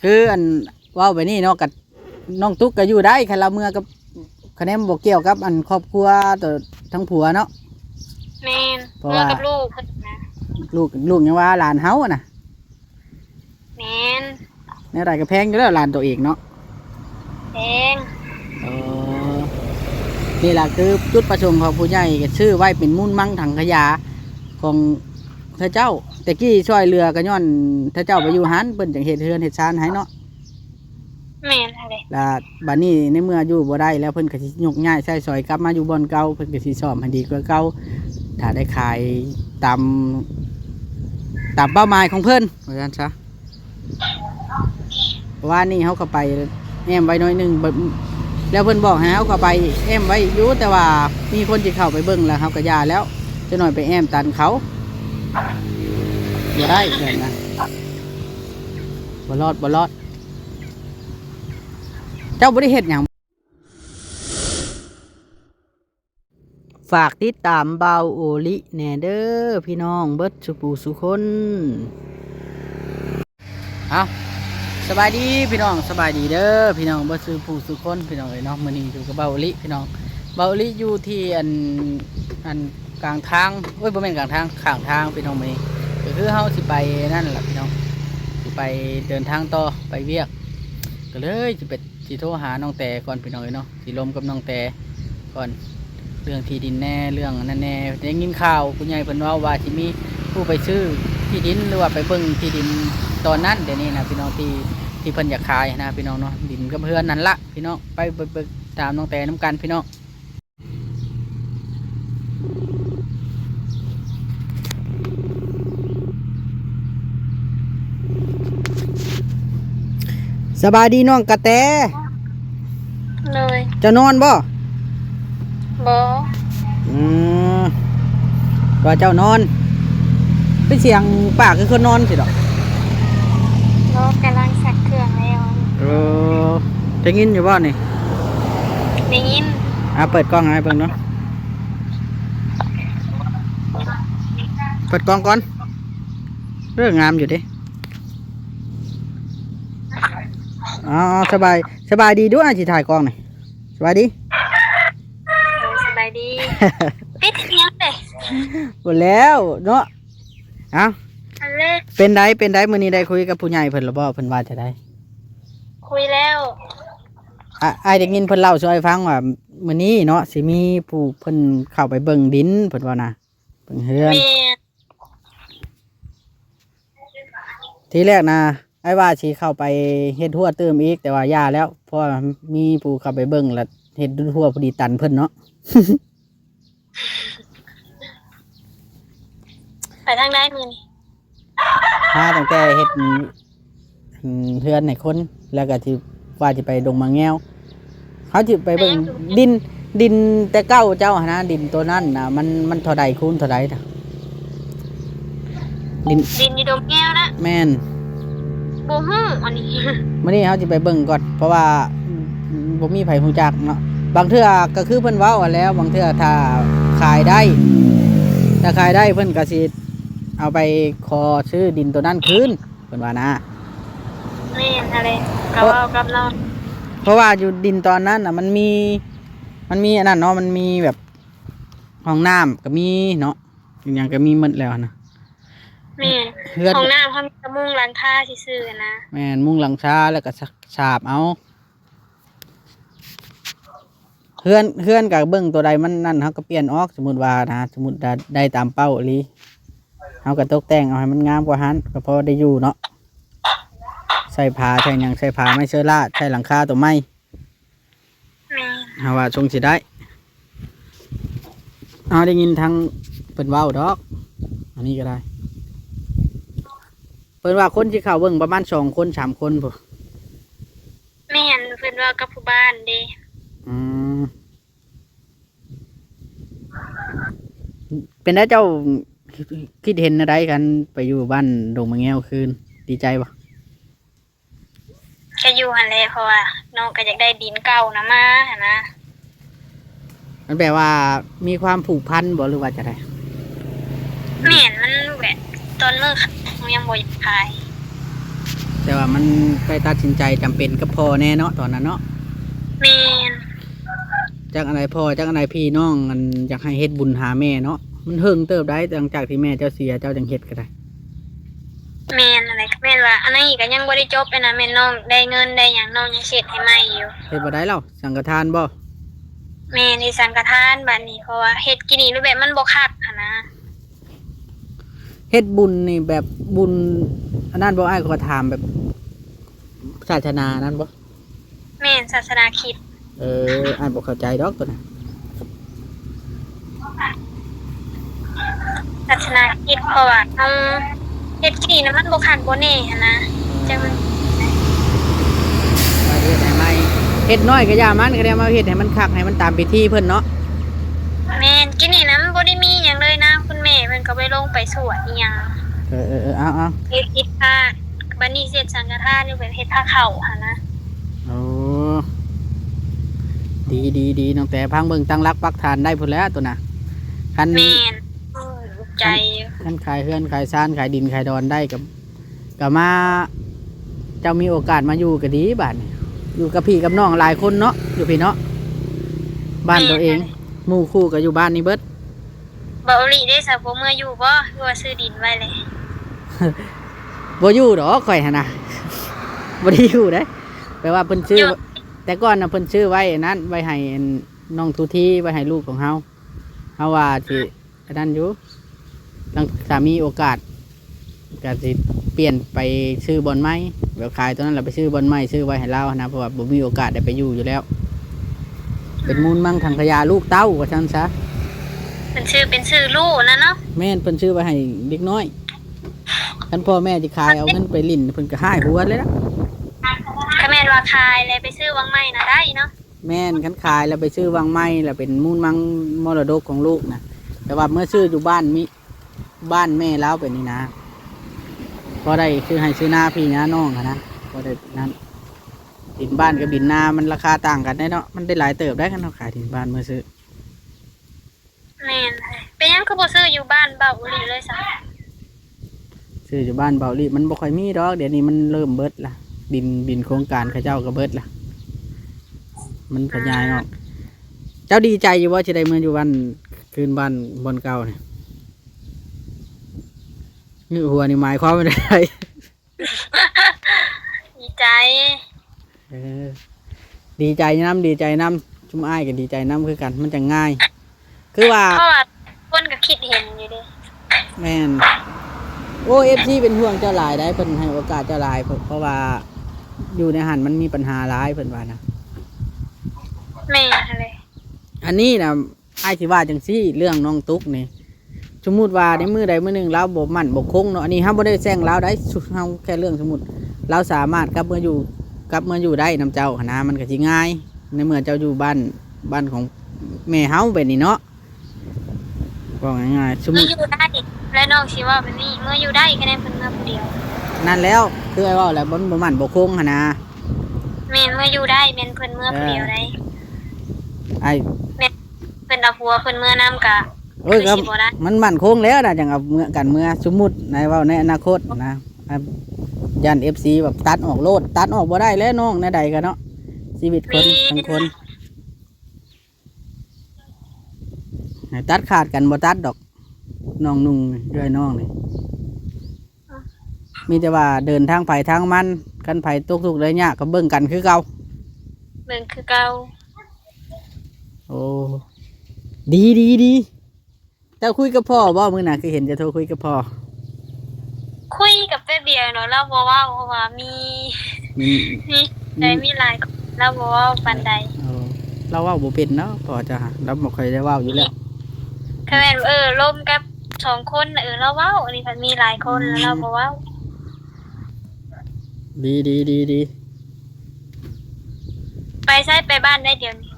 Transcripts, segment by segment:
คืออันว้าวไปนี่เนาะกับน้องตุ๊กก็อยู่ได้คันเราเมื่อกับคะแนนบ่เกี่ยวกับอันครอบครัวตัวทั้งผัวเนาะแม่นเมื่อกับลูกนะ ลูกยังว่าหลานเฮาน่ะ แม่นในไรก็แพงอยู่แล้วหลานตัวเองเนาะแพงเออนี่แหละคือจุดประสงค์ของผู้ใหญ่ก็ชื่อไว้เป็นมุ่นมั่งถังขยะของพระเจ้าแต่กี้ช่วยเรือก็ย้อนพระเจ้าไปอยู่หันเพิ่นจังเฮ็ดเฮือนเฮ็ดชานให้เนาะแม่นอะไรแล้วบัดนี้ในเมื่ออยู่บ่ได้แล้วเพิ่นก็สิยกย้ายใช้สอยกลับมาอยู่บ่อนเก่าเพิ่นก็สิซ่อมให้ดีกว่าเก่าถ้าได้ขายตามเป้าหมายของเพิ่นว่าซั่นซะว่านี่เฮาก็ไปแอมไว้หน่อยนึงแล้วเพิ่นบอกให้เฮาก็ไปแอมไว้อยู่แต่ว่ามีคนสิเข้าไปเบิ่งแล้วเฮาก็ย่าแล้วจะหน่อยไปแอมตันเขาบ่ได้แบบนั้นบ่รอดเจ้าบ่ได้เฮ็ดหยังฝากติดตามเบาโอลิแน่เด้อพี่น้องเบิดสุปูสุคนเอาสบายดีพี่น้องสบายดีเด้อพี่น้องเบิดสุปูสุคนพี่น้องเอ้ยเนาะมื้อนี้อยู่กับเบาโอลิพี่น้องเบาโอลิอยู่ที่อันกลางทางบ่แม่นกลางทางข้างทางพี่น้องมื้อนี้ก็คือเฮาสิไปนั่นแหละพี่น้องสิไปเดินทางต่อไปเวียกก็เลยสิโทรหาน้องแต่ก่อนพี่น้องเอ้ยเนาะสิลมกับน้องแต่ก่อนเรื่องที่ดินแน่เรื่องนั่นแน่ได้ยินข่าวผู้ใหญ่เพิ่นว่าสิมีผู้ไปซื้อที่ดินหรือว่าไปเบิ่งที่ดินตอนนั้นเดี๋ยวนี้นะพี่น้องที่เพิ่นอยากขายนะพี่น้องเนาะดินกับเพื่อนนั่นละพี่น้องไปเบิ่งตามน้องแต่น้ำกันพี่น้องสบายดีน้องกระแตเลยจะนอนบ่บ่ว่าเจ้านอนเป็นเสียงปากคือคนนอนสิดอกน้องกำลังสักเครื่องแล้วจะยินอยู่บ่นี่ได้ยินเปิดกล้องให้เบิ่งเนาะเปิดกล้องก่อนเรื่องงามอยู่ดิสบายดีด้วยที่ถ่ายกล้องนี่สบายดีสบายดีปิดเสียงเลยหมดแล้วเนาะเป็นได้มื้อนี้ได้คุยกับผู้ใหญ่เพิ่นหรือบ่เพิ่นว่าจะได้คุยแล้วได้ยินเพิ่นเล่าให้ฟังว่ามื้อนี้เนาะสิมีผู้เพิ่นเข้าไปเบิ่งดินเพิ่นว่านะเบิ่งเฮือนทีแรกนะไอ้ว่าสิเข้าไปเฮ็ดหัวเติมอีกแต่ว่าย่าแล้วเพราะมีผู้เข้าไปเบิ่งแล้วเฮ็ดหัวพอดีตันเพิ่นเนาะ ไปทางใดมื้อนี้มาตั้งแต่เฮ็ดเฮือนให้คนแล้วก็สิว่าสิไปดงมะแง้วเขาสิไปเบิ่งดินแต่เก้าเจ้านะดินตัวนั้นน่ะมันเท่าใดคูณเท่าใดน่ะดินอยู่ดงแก้วนะแม่นบ่ฮู้อันนี้มื้อนี้เฮาสิไปเบิ่งก่อนเพราะว่าบ่มีไผฮู้จักเนาะบางเทื่อก็คือเพิ่นเว้าแล้วบางเทื่อถ้าขายได้เพิ่นก็สิเอาไปขอซื้อดินตัวนั้นคืนเพิ่นว่านะแม่นอะไรก็เว้ากับน้องเพราะว่าอยู่ดินตอนนั้นน่ะมันมีอันนั้นเนาะมันมีแบบห้องน้ำก็มีเนาะอย่างก็มีหมดแล้วนะแม่นห้องน้ำเขามีมุ้งหลังคาซื่อๆนะแม่นมุ้งหลังคาแล้วก็ฉาบเอาเฮือนกับเบิ่งตัวใดมันนั่นเฮาก็เปลี่ยนออกสมมุติว่านะสมมุติได้ตามเป้าอีหลีเฮาก็ตกแต่งเอาให้มันงามกว่าหันก็พอได้อยู่เนาะใส่ผ้าใส่หยังใส่ผ้าไม่เชื้อราใส่หลังคาตัวไม้เฮาว่าทรงสิได้ได้ยินทางเพิ่นเว้าดอกอันนี้ก็ได้เพิ่นว่าคนสิเข้าเบิ่งประมาณ2คน3คนพุ่นแม่นเพิ่นว่ากับผู้บ้านเด้เป็นได้เจ้าคิดเห็นอะไรกันไปอยู่บ้านดงมะแง้วคืนดีใจปะก็อยู่หันเลยเพราะว่าน้องก็อยากได้ดินเก่านะมาหั่นนะมันแปลว่ามีความผูกพันบ่หรือว่าจะได้แม่นมันแบบตอนเมื่อยังบ่อยากขายแส แต่ว่ามันไปตัดสินใจจำเป็นกับพ่อแน่เนาะตอนนั้นเนาะ แม่น จากอะไรพ่อจากอะไรพี่น้องมันอยากให้เฮ็ดบุญหาแม่เนาะมันเฮิงเติบได้หลังจากที่แม่เจ้าเสียเจ้าจังเฮ็ดก็ได้ แม่นอะไรแม่นว่าอันนั้นอีกก็ยังบ่ได้จบเลยนะแม่นน้องได้เงินได้หยังน้องยังเช็ดให้ใหม่อยู่ เฮ็ดบ่ได้แล้วสังฆทานบ่ แม่นี่สังฆทานบัดนี้เพราะว่าเฮ็ดกินนี่รูปแบบมันบ่คักหันนะ เฮ็ดบุญนี่แบบบุญอันนั้นบ่อ้ายก็ถามแบบศาสนานั้นบ่ แม่นศาสนาคริสต์ อ้ายบ่เข้าใจดอกตัวนั้น ศาสนาคริสต์เพราะว่าเอาเฮ็ดกินนี่นะมันบ่คักบ่แน่หันนะจังมัน ว่าเฮ็ดให้ใหม่เฮ็ดน้อยก็อย่ามันก็ได้มาเฮ็ดให้มันคักให้มันตามพิธีเพิ่นเนาะ แม่นกินนี่นะมันบ่ได้มีหยังเลยนะคุณแม่เพิ่นก็ไปลงไปสวดอีหยัง เอา เฮ็ดกิจพาดบัดนี้เฮ็ดสังฆทานอยู่แบบเฮ็ดผ้าเข้าหั่นนะ โอ้ดีน้องแต่พังเบิ่งตั้งรักปักฐานได้พุ่นแล้วตัวน่ะคัน แม่นใจ คันขายเฮือนขายซ่านขายดินขายดอนได้กับมาเจ้ามีโอกาสมาอยู่ก็ดีบาดนี้อยู่กับพี่กับน้องหลายคนเนาะอยู่พี่เนาะบ้านตัวเองหมู่คู่ก็อยู่บ้านนี้เบิด บ่เอาหลีได้ซะบ่เมื่ออยู่บ่คือว่าซื้อดินไว้เลย บ่อยู่ดอกข่อยหั่นน่ะ บ่ได้อยู่เด้แปลว่าเพิ่นชื่อ แต่ก่อนน่ะเพิ่นชื่อไว้อันนั้นไว้ให้น้องทุทีไว้ให้ลูกของเฮาว่าสิอันนั้นอยู่หลังถ้ามีโอกาสก็สิเปลี่ยนไปซื้อบอนไม้แบบขายตอนนั้นเราไปซื้อบอนไม้ซื้อไว้ให้เรานะเพราะว่าบ่มีโอกาสได้ไปอยู่แล้วเป็นมูลมั่งทางขยาลูกเต้าว่าซั่นซะ เป็นชื่อลูกนะเนาะ แม่นเพิ่นชื่อไว้ให้เด็กน้อยคันพ่อแม่สิขายเอาเงินไปลิ้นเพิ่นก็หายหัวเลยนะ ถ้าแม่นว่าคายเลยไปซื้อวังใหม่นะได้เนาะ แม่นคันขายแล้วไปซื้อวางไม้แล้วเป็นมูลมั่งมรดกของลูกนะแต่ว่าเมื่อซื้ออยู่บ้านบ้านแม่แล้วเป็นนี่นะพอได้ซื้อให้ซื้อหน้าพี่นะน้องอะนะพอได้นั้นดินบ้านกับดินนามันราคาต่างกันได้เนาะมันได้หลายเติบได้กันเราขายดินบ้านเมื่อซื้อ แม่นเป็นหยังคือบ่ซื้ออยู่บ้านเบาอุหลีเลยซะ ซื้ออยู่บ้านเบาลีมันบ่ค่อยมีดอกเดี๋ยวนี้มันเริ่มเบิดละดินโครงการเขาเจ้าก็เบิดละมันขยายออกเจ้าดีใจอยู่ว่าจะได้เมื่ออยู่บ้านคืนบ้านบอนเก่าเนี่ยนี่หัวนี่หมายความว่าได ดีใจ เออดีใจน้ำชุ่มอ้ายก็ดีใจน้ำคือกันมันจะง่าย คือว่า เพราะว่าคนก็คิดเห็นอยู่เด้ แม่นโอ้FCเป็นห่วงเจ้าหลายได้เพิ่นให้โอกาสเจ้าหลายเพราะว่าอยู่ในหันมันมีปัญหาหลายเพิ่นว่านะ แม่นเลย อันนี้นะอ้ายสิว่าจังซี่เรื่องน้องตุ๊กนี่สมมุติว่าในมือใดมือหนึ่งเราบ่มั่นบ่คงเนาะอันนี้เฮาบ่ได้แซงเราได้เฮาแค่เรื่องสมมุติเราสามารถกลับมาอยู่ได้นำเจ้าหั้นนะมันก็สิง่ายในเมื่อเจ้าอยู่บ้านของแม่เฮาแบบนี้เนาะบอกง่ายๆสมมุ เมื่อ ติ อยู่ได้และน้องสิว่าแบบนี้เมื่ออยู่ได้แค่นั้นเพิ่นมาผู้เดียว นั่นแล้วคือไอ้เว้าแหละบ่มั่นบ่คงหั้นนะ แม่นเมื่ออยู่ได้แม่นเพิ่นเมื่อผู้เดียวได้ ไอ้ เพิ่นเอาผัวเพิ่นเมื่อนำกะ โอ้ยครับ สิบ่ได้ มันมั่นคงแล้วนะจังเอาเมื่อกันเมื่อสมมุติในเว้าในอนาคตนะยัน FC แบบตัดออกโลดตัดออกบ่ได้แล้วน้องในใดกันเนาะชีวิตคนทั้งคนให้ตัดขาดกันบ่ตัดดอกน้องนุ่งด้วยน้องนี่มีแต่ว่าเดินทางไผทางมันกันไผตกทุกข์ได้ยากก็เบิ่งกันคือเก่า เบิ่งคือเก่า โอ้ดีแต่คุยกับพ่อบ่มื้อน่ะคือเห็นจะโทรคุยกับพ่อ คุยกับแป๊บเดียวเนาะเราบ่เว้าเพราะว่ามี มี มีหลายคนเราบ่เว้าปานใด เราเว้าบ่เป็นเนาะพ่อจ้ะเราบ่ค่อยได้เว้าอยู่แล้ว ถ้าแม่นร่วมกับ2คนน่ะเราเว้าอันนี้เพิ่นมีหลายคนแล้วเราบ่เว้า ดี ไปใช้ไปบ้านได้เดี๋ยวนี้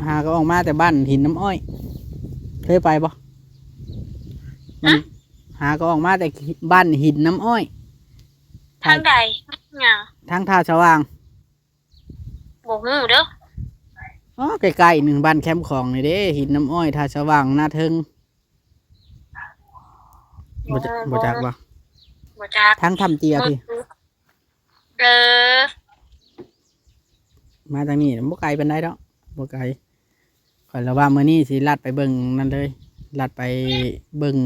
หาก็ออกมาแต่บ้านหินน้ำอ้อยเคยไปบ่มันหาก็ออกมาแต่บ้านหินน้ำอ้อย ทางใดหยัง ทางท่าสว่าง บ่ฮู้เด้อ อ๋อใกล้ๆหนึ่งบ้านแคมป์ของนี่เด้หินน้ำอ้อยท่าสว่างหน้าเทิงบ่จักบ่ บ่จัก ทางทำเจียพี่ เออ มาทางนี้บ่ไกลปานใดดอกบ่ไกลข่อยละว่ามื้อนี้สิลัดไปเบิ่งนั่นเลยลัดไปเบิ่ง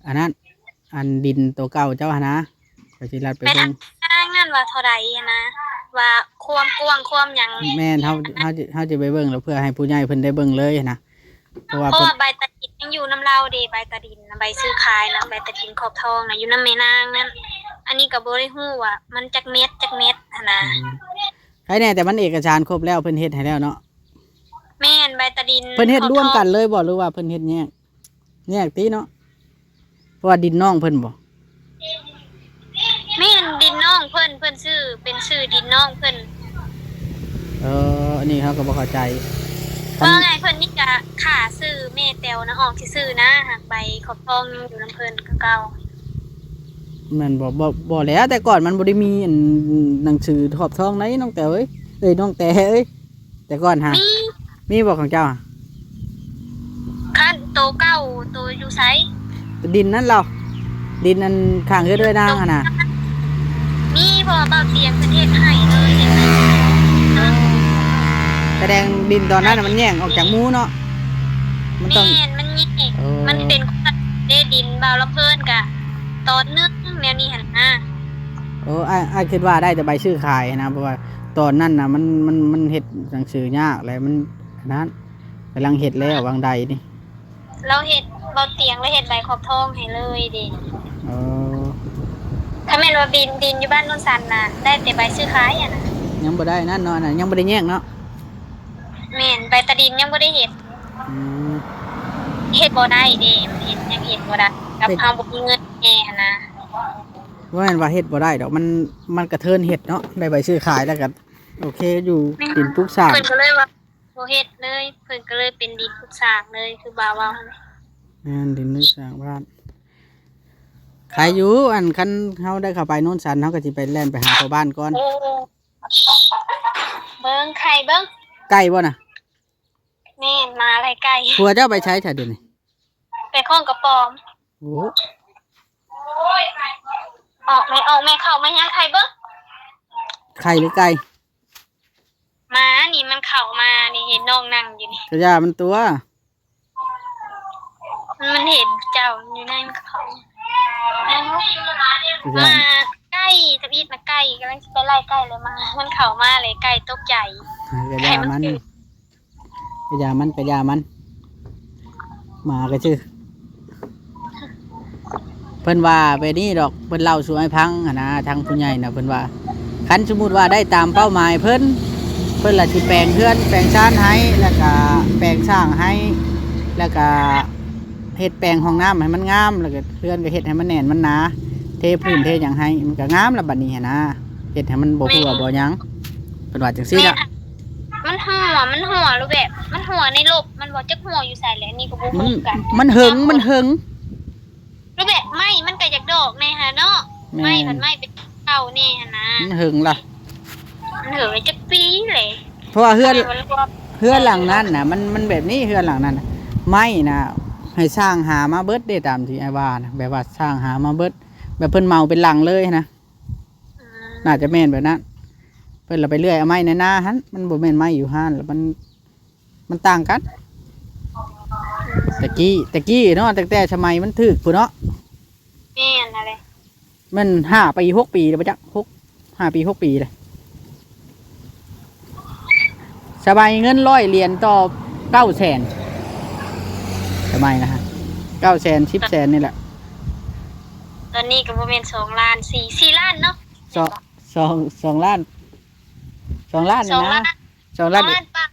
อันนั้นอันดินตัวเก่าเจ้าหนนะข่อยสิลัดไป แม่ เบิ่ง ทางนั่นว่าเท่าใดอะนะว่าความกว้างความหยัง แม่นเฮาจะไปเบิ่งแล้วเพื่อให้ผู้ใหญ่เพิ่นได้เบิ่งเลยนะเพราะว่า เพราะ เพิ่น ว่าใบตะดินยังอยู่น้ำเราเด้ใบตะดินนะใบซื้อขายนะใบตะดินขอบทองนะอยู่น้ำแม่นางนั่นอันนี้ก็บ่ได้ฮู้ว่ามันจักเม็ดหั้นนะ ใครแน่แต่มันเอกสารครบแล้วเพิ่นเฮ็ดให้แล้วเนาะ แม่นใบตะดิน เพิ่นเฮ็ด ขอบทอง ร่วมกันเลยบ่หรือว่าเพิ่นเฮ็ดแยกติเนาะเพราะว่าดินน้องเพิ่นบ่ แม่นดินน้องเพิ่นชื่อเป็นชื่อดินน้องเพิ่น อันนี้เขาก็บ่เข้าใจ ว่าไงเพิ่นนี่ก็ค่าซื้อแม่แตวนะออกที่ซื้อนะหากใบขอบทองยังอยู่น้ำเพิ่นคือเก่า มันบ่แล้วแต่ก่อนมันบ่ได้มีอันหนังสือขอบทองไหนน้องแต่เอ้ยน้องแต่เอ้ยแต่ก่อนฮะ มี มีบ่ของเจ้าอะ คันโตเก่าโตอยู่ไส ดินนั้นเราดินนั้นข้างเฮ็ดด้วยนางหั่นน่ะ มีเพราะว่าเบาเตียงเพิ่นเฮ็ดให้เลยเห็นไหม แสดงดินตอนนั้นน่ะมันแย่งออกจากหมู่เนาะมันต้อง แม่นมันนี่ เออ มันเป็นคนเดดินเบาละเพิ่นกะตอนนึงแนวนี้หั่นนะ อ้ายคิดว่าได้แต่ใบชื่อขายนะเพราะว่าตอนนั้นน่ะมันเฮ็ดหนังสือยากแล้วมันอันนั้นกำลังเฮ็ดแล้ววางใดนี่ เราเฮ็ดเบาเตียงแล้วเฮ็ดใบขอบทองให้เลยเด้ เออ ถ้าแม่นว่าดินอยู่บ้านโนนสันน่ะได้แต่ใบซื้อขายอ่ะนะ ยังบ่ได้นั่นเนาะน่ะยังบ่ได้แยกเนาะ แม่นใบตะดินยังบ่ได้เฮ็ด อืม เฮ็ดบ่ได้เด้มันเฮ็ดยังเฮ็ดบ่ได้กับเฮาบ่มีเงินแน่หั่นนะ ว่าแม่นว่าเฮ็ดบ่ได้ดอกมันกระเทินเฮ็ดเนาะได้ใบชื่อขายแล้วก็โอเคอยู่ดินปลูกสร้าง เพิ่นก็เลยว่าบ่เฮ็ดเลยเพิ่นก็เลยเป็นดินทุกสร้างเลยคือบ่าวว่าหั่น งานดินปลูกสร้างบ้านขายอยู่อันคันเฮาได้เข้าไปโน่นสันเฮาก็สิไปแล่นไปหาชาวบ้านก่อน โอ้เบิ่งไข่เบิ่ง ใกล้บ่น่ะ แม่นมาอะไรไก่ ผัวเจ้าไปใช้แถวเดี๋ยวนี้ ไปข้องกระป๋อม โอ้ ออกแม่เข้ามายังไข่เบิ่ง ไข่หรือไก่ หมานี่มันเข้ามานี่เห็นน้องนั่งอยู่นี่ กระยามันตัว มันเห็นเจ้าอยู่ในมันเข้ากระ มาย า ไก่ทบีดมาไก่กำลังจะไปไล่ไก่เลยมา มันเข้ามาเลยไก่ตกใจ กระยามันกระยามันหมาก็ชื่อเพิ่นว่าไปนี่ดอกเพิ่นเล่าสู่ให้พังหั่นนะทางผู้ใหญ่น่ะเพิ่นว่าคันสมมุติว่าได้ตามเป้าหมายเพิ่นล่ะสิแปลงเฮือนแปลงชานให้แล้วก็แปลงสร้างให้แล้วก็เฮ็ดแปลงห้องน้ำให้มันงามแล้วก็เฮือนก็เฮ็ดให้มันแน่นมันหนาเทพื้นเทหยังให้มันก็งามแล้วบัดนี้หั่นนะเฮ็ดให้มันบ่หัวบ่หยังเพิ่นว่าจังซี่ล่ะ มันหัวรูปแบบ มันหัวในลบมันบอกจักหัวอยู่ใส่แหละนี่ก็บ่ มัน ฮู้กัน มันหึง รูปแบบไม่มันก็อยากดอกแน่ฮะเนาะ แม่ ไม่มันไม่เป็นเก่าแน่ฮะนะ มันหึงล่ะ มันเหลือจักปีเลย เพราะว่าเฮือน มันก็ เฮือนหลังนั้นน่ะมันแบบนี้เฮือนหลังนั้นน่ะไม่น่ะให้สร้างหามาเบิดได้ตามที่ไอ้ว่านะแบบว่าสร้างหามาเบิดแบบเพิ่นเมาเป็นหลังเลยนะ อืม น่าจะแม่นแบบนั้นเพิ่นเราไปเรื่อยเอาไม้ในหน้าหันมันบ่แม่นไม้อยู่ห้านแล้วมันต่างกันตะกี้เนาะแต่สมัยมันถึกพุ่นเนาะ แม่นอะไร มัน5 ปี 6 ปีแล้วบ่จัก5 ปี 6 ปีเลยสบายเงิน100เหรียญต่อ900,000สมัยนะฮะ900,000 10,000นี่แหละ ตอนนี้ก็บ่แม่น2ล้าน4ล้านเนาะ 2 ล้าน2 ล้าน 2 นี่ ล้า นะ น 2 ล้าน 2ล้านปะ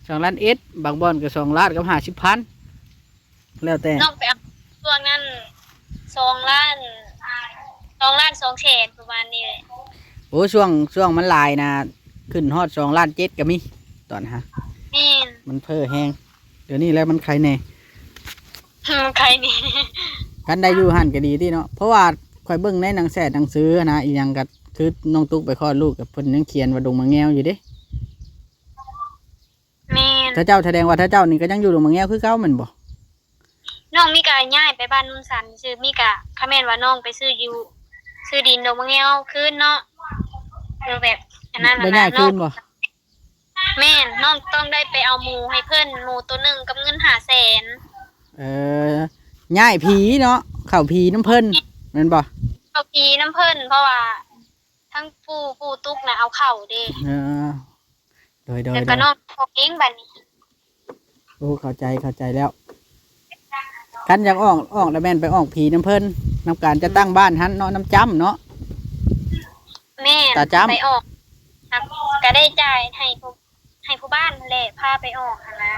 2 ล้านเอ็ดบางบ่อนก็2 ล้านกับ50,000แล้วแต่ น้องไปเอาช่วงนั้น2ล้าน2แสนประมาณนี้เลย โอ้ช่วงมันหลายนะขึ้นฮอด2 ล้าน7ก็มีตอนฮะ แม่น มันเพ้อแฮงเดี๋ยวนี้แล้วมันใครแน่ ใครนี่ กันได้อยู่หันก็ดีที่เนาะเพราะว่าข่อยเบิ่งในหนังหนังสือนะอีหยังก็คือน้องตุ๊กไปคลอดลูกกับเพิ่นยังเขียนว่าดงมะแงวอยู่เด้ แม่น ถ้าเจ้าแสดงว่าถ้าเจ้านี่ก็ยังอยู่ดงมะแงวคือเก่าแม่นบ่ น้องมีกะย้ายไปบ้านนุ่นสันซื้อมีกะคาแม่นว่าน้องไปซื้ออยู่ ซื้อดินดอกมะแงวคืนเนาะแบบอันนั้น บ่ น่ะ ย้าย นะ คืนบ่ แม่นน้องต้องได้ไปเอาหมูให้เพิ่นหมูตัวหนึงกับเงิน500,000เอย้ายผีเนาะเข้าผีน้ำเพิ่นแม่นบ่ เอากีน้ำเพิ่นเพราะว่าทั้งปู่ตุ๊กน่ะเอาเข้าเด้ เออโดย แล้วก็น้องพกเองบัดนี้ โอ้เข้าใจแล้วคันอยากออกแล้วแม่นไปออกผีน้ำเพิ่นน้ำการจะตั้งบ้านหันเนาะน้ำจ้ำเนาะ แม่น ตาจ้ำ ไปออกครับก็ได้จ่ายให้ผู้บ้านนั่นแหละพาไปออกหั่นนะ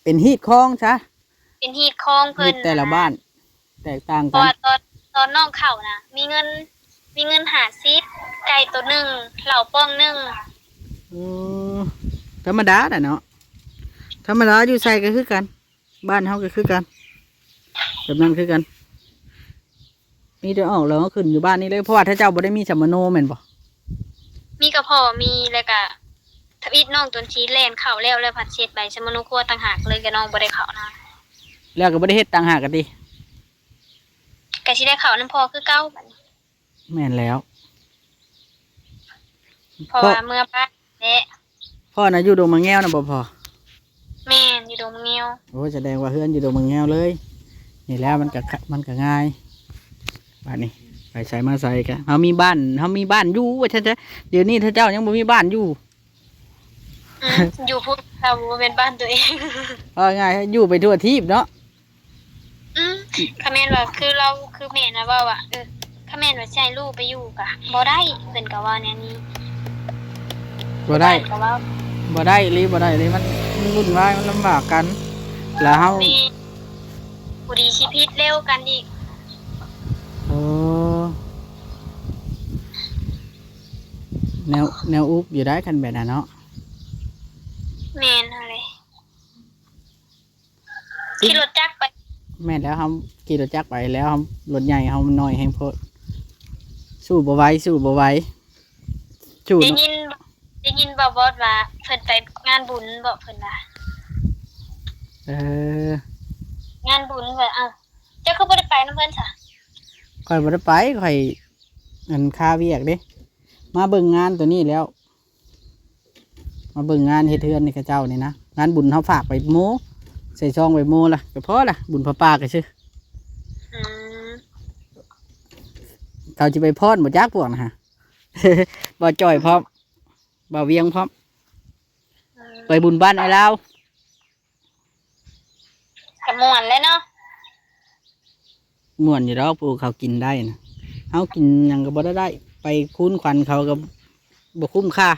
เป็นฮีดคลองซะ เป็นฮีดคองเพิ่ ฮี น ดแต่ละบ้านแตกต่าง เพ กั ราะ น ว่าตอนน้องเข้านะมีเงิน50ไก่ตัวหนึงเหล่าป้องหนึง อือธรรมดาน่ะเนาะธรรมดาอยู่ใส่ก็คือกัน บ้านเฮาก็คือกันแบบนั้นคือกันมีแต่ออกแล้วก็ขึ้นอยู่บ้านนี่เลยเพราะว่าถ้าเจ้าบ่ได้มีสัมมโนแม่นบ่ มีกระเพาะมีแล้วก็ทวิตน้องตนชีแล่นเข้าแล้วผัดเช็ดใบชะมะนุครัวต่างหากเลยกับน้องบ่ได้เข้านะ แล้วก็บ่ได้เฮ็ดต่างหากกันติ ก็สิได้เข้านำพ่อคือเก่าบัดนี้ แม่นแล้ว เพราะว่าเมื่อป้าและ พ่อน่ะอยู่ดงมะแง้วน่ะบ่พ่อ แม่นอยู่ดงเงียว โอ้แสดงว่าเฮือนอยู่ดงมะแง้วเลยนี่แล้วมันก็ง่ายบ้านนี้ไปใส่มาใส่กันเฮามีบ้านอยู่ว่าซั่นซะเดี๋ยวนี้ถ้าเจ้ายังบ่มีบ้านอยู่ อยู่พูดเราบ่เป็นบ้านตัวเอง เอาง่ายๆอยู่ไปทั่วทีปเนาะ คาแม่นว่าคือเราคือแม่นะว่าคาแม่นว่าสิให้ลูกไปอยู่กะบ่ได้เพิ่นก็ว่าแนวนี้ บ่ได้ ก็ว่า บ่ได้เลยมันวุ่นวายมันลำบากกันแล้วเฮา แม่ผู้ดีชีพิตเร็วกันอีก โอ้แนวอุกอยู่ได้กันแบบนั้นเนาะ แม่นหั่นเลยขี่รถจักรไป แม่นแล้วเฮาขี่รถจักรไปแล้วเฮารถใหญ่เฮามันน้อยแฮงโพดสู้บ่ไหวสู้ ได้ยินบ่บอสว่าเพิ่นไปงานบุญบ่เพิ่นว่า เออง านบุญว่าเจ้าคือบ่ได้ไปนำเพิ่นซะ ข่อยบ่ได้ไปข่อยอันค่าเวียกเด้มาเบิ่งงานตัวนี้แล้ว มาเบิ่งงานเฮ็ดเฮือนนี่เขาเจ้านี่นะงานบุญเฮาฝากไปโมใส่ซองไปโมล่ะก็พอล่ะบุญพระป่าก็ซื่อ อืม เขาสิไปพรบ่จักพวกนะฮะ บ่จ่อยพร้อมบ่เวียงพร้อมไปบุญบ้านไอ้ลาว ก็ม่วนแล้วเนาะ ม่วนอยู่ดอกผู้เขากินได้นะเฮากินหยังก็บ่ได้ไปคูนขวัญเขาก็บ่คุ้มค่า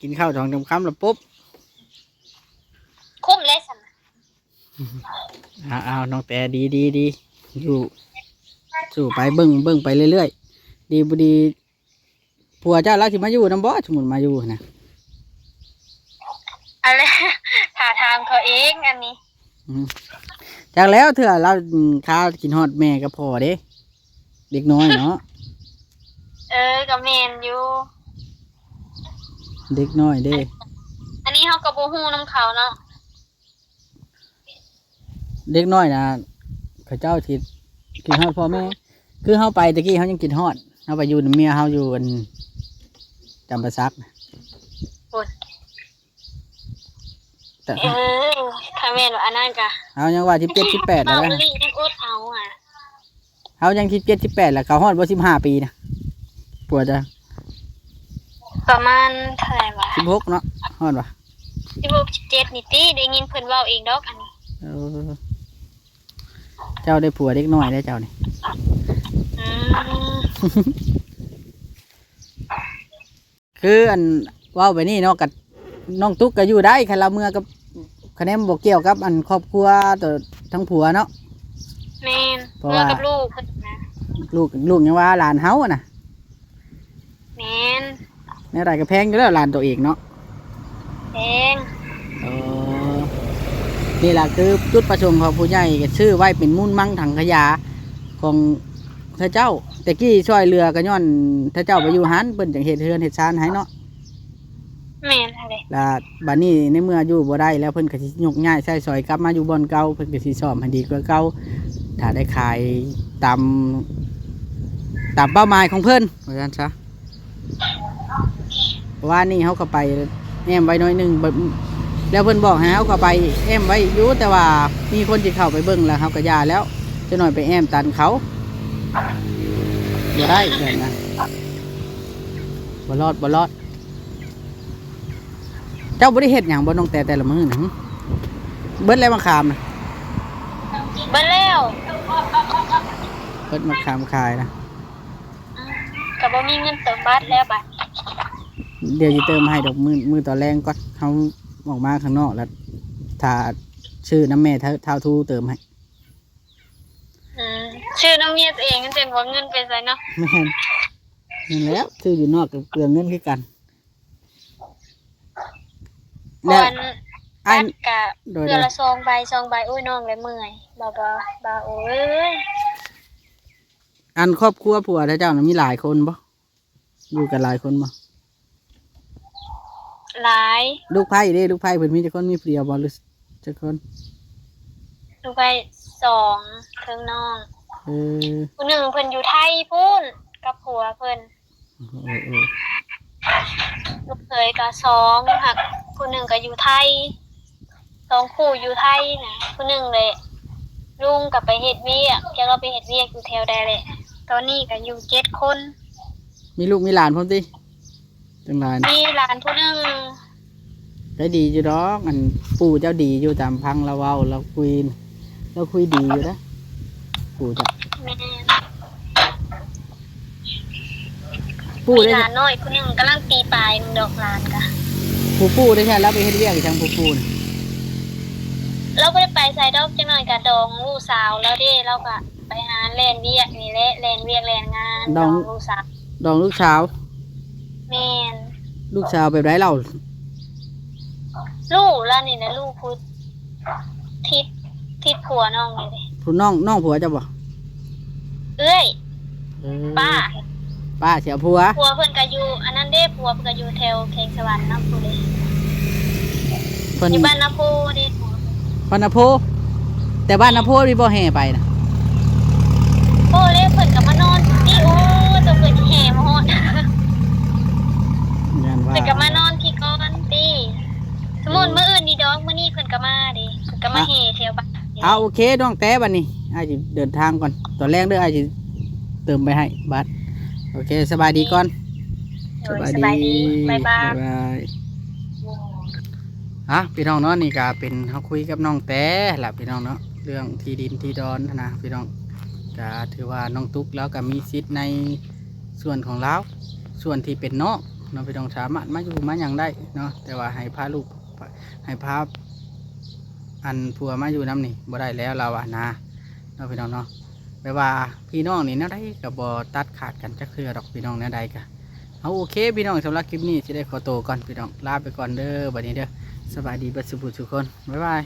กินข้าว2 คำแล้วปุ๊บ คุ้มเลยซั่นน่ะ เอาน้องแต่ดีอยู่สู่ไปเบิ่งไปเรื่อยๆดีบ่ดีผัวเจ้าเราสิมาอยู่นำบ่สมมุติมาอยู่นะ อะไร ถ้าถามเขาเองอันนี้ จากแล้วเถื่อเราข้ากินฮอดแม่กับพ่อเด้เด็กน้อยเนาะ ก็แม่นอยู่ เด็กน้อยเด้ อันนี้เฮาก็บ่ฮู้นำเขาเนาะ เด็กน้อยนะเขาเจ้าสิกินฮอดพ่อแม่คือเฮาไปตะกี้เฮายังกินฮอดเฮาไปอยู่นำเมียเฮาอยู่อันจำปาสักน่ะ โอ้ย แต่ ถ้าแม่นว่าอันนั้นก็ เฮายังว่า17 18แล้ว เมา นะ ลียังอดเอาอ่ะ เฮายัง17 18แล้วเขาฮอดบ่15 ปีนะปัวจะ ประมาณเท่าไหร่วะ 16เนาะฮอดบ่ 16 17นี่ติได้ยินเพิ่นเว้าเองดอกอันนี้ เออเจ้าได้ผัวเด็กน้อยได้เจ้านี่ อืม คืออันเว้าไปนี่เนาะกับน้องตุ๊กก็อยู่ได้คันเราเมื่อกับคะแนนบ่เกี่ยวกับอันครอบครัวตัวทั้งผัวเนาะ แม่น เพราะ เมื่อ ว่า กับลูกเพิ่นนะ ลูกยังว่าหลานเฮาอะนะ แม่น ในไรก็แพงอยู่แล้วหลานตัวเองเนาะ แพง เออนี่แหละคือจุดประสงค์ของผู้ใหญ่ก็ชื่อไว้เป็นมุ่นมั่งถังขยะของพระเจ้าแต่กี้ช่วยเรือก็ย้อนพระเจ้าไปอยู่หันเพิ่นจังเฮ็ดเฮือนเฮ็ดชานให้เนาะ แม่นอะไร แล้วบัดนี้ในเมื่ออยู่บ่ได้แล้วเพิ่นก็สิยกย้ายใช้สอยกลับมาอยู่บ่อนเก่าเพิ่นก็สิซ่อมให้ดีกว่าเก่าถ้าได้ขายตาม ตามเป้าหมายของเพิ่นว่าซั่นซะว่านี่เขาก็ไปแอมไว้หน้อยหนึงแบบแล้วเพิ่นบอกให้เขาก็ไปแอมไว้อยู่แต่ว่ามีคนที่เข้าไปเบิ่งแล้วเขาก็ย่าแล้วจะหน่อยไปแอมตันเขาบ่ได้แบบนั้นบ่รอดบ่รอดเจ้าบ่ได้เฮ็ดหยังบ่น้องแต่ละมื้อนะหึเบิดแล้วมะขามนะ เบิ่แล้ว เบิดมะขามขายนะ ก็บ่มีเงินเติมบัตรแล้วบัด เดี๋ยวจะเติมให้ดอกมือตอนแรงก่อนเขาออกมาข้างนอกแล้วถ้าชื่อน้ำแม่เท่าทูเติมให้ ชื่อน้องเมียตัวเองมันเป็นว่าเงินไปไสเนาะ แม่นนั่นแล้วชื่ออยู่นอกกับเกลือเงินคือกัน ก่ แล้ว อน ไอ้ บัตรกะ โดย เดือนละ2ใบอุ้ยน้องเลยเมื่อยบ่โอ้ย อันครอบครัวผัวเจ้าน่ะมีหลายคนบ่อยู่กันหลายคนบ่ หลาย ลูกไผ่เด้ลูกไผ่เพิ่นมีจักคนมีผู้เดียวบ่หรือจักคน ลูกไป2เทิงน้อง เออ ผู้หนึ่งเพิ่นอยู่ไทยพู้นกับผัวเพิ่น เออ ลูกเคยก็2หักผู้หนึ่งก็อยู่ไทย2คู่อยู่ไทยนะผู้หนึ่งเลยลุงก็ไปเฮ็ดเวียกแกก็ไปเฮ็ดเวียกอยู่แถวใดแหละตอนนี้ก็อยู่7 คน มีลูกมีหลานพร้อมติจังหลายนะ มีหลานผู้หนึ่ง ได้ดีอยู่ดอกอันปู่เจ้าดีอยู่ตามพังเราเว้าเราคุยดีอยู่นะปู่เจ้า แม่ ปู่ มี ได้ หลานน้อยผู้หนึ่งกำลังปีปลายหนึ่งดอกหลานกะ ปู่ได้ใช่แล้วไปเฮ็ดเวียกอีกทางปู่น่ะ เราไม่ได้ไปใส่ดอกจังหน่อยกะดองลูกสาวแล้วเด้เราก็ไปหาเล่นเวียกนี่แหละเล่นเวียกเล่นงานดองลูกสาว ดองลูกสาว แม่น ลูกสาวแบบไรเรา ลูกแล้วนี่นะลูกพุทธทิศผัวน้องนี่เลย ผู้น้องผัวเจ้าบ่ เอ้ย เออ ป้า เสียผัว ผัวเพิ่นก็อยู่อันนั้นเด้ผัวเพิ่นก็อยู่แถวเขงสวรรค์น้ำพุเลย เพิ่น อยู่บ้านน้ำพุเด้ บ้านนาโพแต่บ้านนาโพมีบ่แห่ไปนะ โอ้เล่เพิ่นก็มานอนที่โอ้ตัวเพิ่นแห่มาฮอด ยันว่า เพิ่นก็มานอนที่ก่อนติสมมุติมื้ออื่นนี่ดอกมื้อนี้เพิ่นก็มาเด้เพิ่นก็มาแห่แถวบ้านเด้ เอาโอเคน้องแต่บัดนี้อาจจะเดินทางก่อนตอนแรกเด้ออาจจะเติมไปให้บัตรโอเคสบายดีก่อน โดยสบายดีบ๊ายบาย บ๊ายบายอ่ะพี่น้องเนาะนี่ก็เป็นเขาคุยกับน้องแต่แหละพี่น้องเนาะเรื่องที่ดินที่ดอนนะพี่น้องก็ถือว่าน้องตุ๊กแล้วก็มีสิทธิ์ในส่วนของเราส่วนที่เป็นนอกเนาะพี่น้องสามารถมาอยู่มาอย่างได้เนาะแต่ว่าให้พาลูกให้พาอันผัวมาอยู่น้ำนี่บ่ได้แล้วเราอ่ะนะเนาะพี่น้องเนาะแปลว่าพี่น้องนี่แนวใดก็บ่ตัดขาดกันจักเทื่อดอกพี่น้องแนวใดก็เอาโอเคพี่น้องสำหรับคลิปนี้จะได้ขอตัวก่อนพี่น้องลาไปก่อนเด้อบัดนี้เด้อสบายดีเบัดสุขทุกคนบ๊ายบาย